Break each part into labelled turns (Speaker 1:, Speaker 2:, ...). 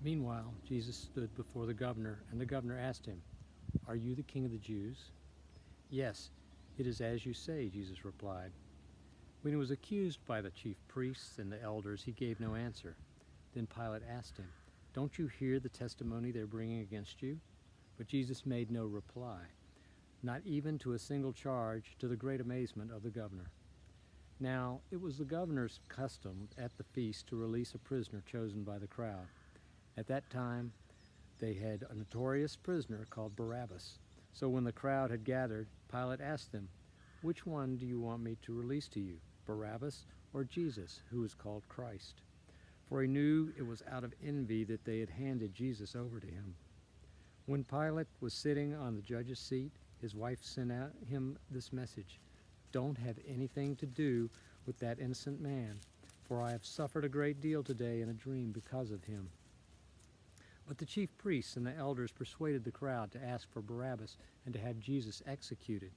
Speaker 1: Meanwhile, Jesus stood before the governor, and the governor asked him, "Are you the king of the Jews?" "Yes, it is as you say," Jesus replied. When he was accused by the chief priests and the elders, he gave no answer. Then Pilate asked him, "Don't you hear the testimony they're bringing against you?" But Jesus made no reply, not even to a single charge, to the great amazement of the governor. Now, it was the governor's custom at the feast to release a prisoner chosen by the crowd. At that time, they had a notorious prisoner called Barabbas. So when the crowd had gathered, Pilate asked them, "Which one do you want me to release to you, Barabbas or Jesus, who is called Christ?" For he knew it was out of envy that they had handed Jesus over to him. When Pilate was sitting on the judge's seat, his wife sent out him this message: "Don't have anything to do with that innocent man, for I have suffered a great deal today in a dream because of him." But the chief priests and the elders persuaded the crowd to ask for Barabbas and to have Jesus executed.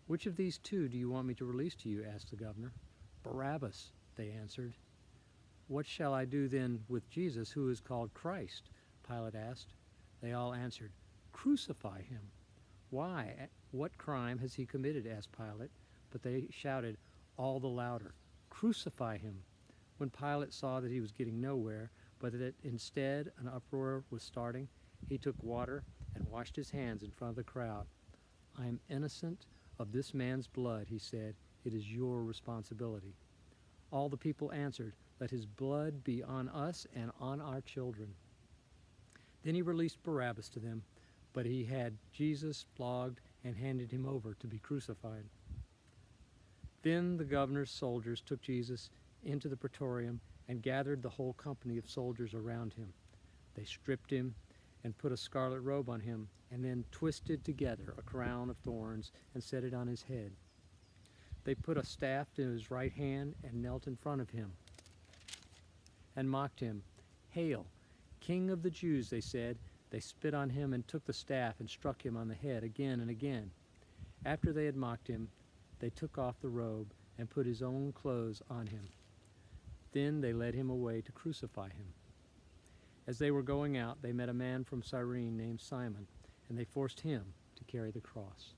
Speaker 1: "Which of these two do you want me to release to you?" asked the governor. "Barabbas," they answered. "What shall I do then with Jesus, who is called Christ?" Pilate asked. They all answered, "Crucify him." "Why? What crime has he committed?" asked Pilate. But they shouted all the louder, "Crucify him!" When Pilate saw that he was getting nowhere, but that instead an uproar was starting, he took water and washed his hands in front of the crowd. "I am innocent of this man's blood," he said. "It is your responsibility." All the people answered, "Let his blood be on us and on our children." Then he released Barabbas to them, but he had Jesus flogged and handed him over to be crucified. Then the governor's soldiers took Jesus into the praetorium and gathered the whole company of soldiers around him. They stripped him and put a scarlet robe on him, and then twisted together a crown of thorns and set it on his head. They put a staff in his right hand and knelt in front of him and mocked him. "Hail, King of the Jews," they said. They spit on him and took the staff and struck him on the head again and again. After they had mocked him, they took off the robe and put his own clothes on him. Then they led him away to crucify him. As they were going out, they met a man from Cyrene named Simon, and they forced him to carry the cross.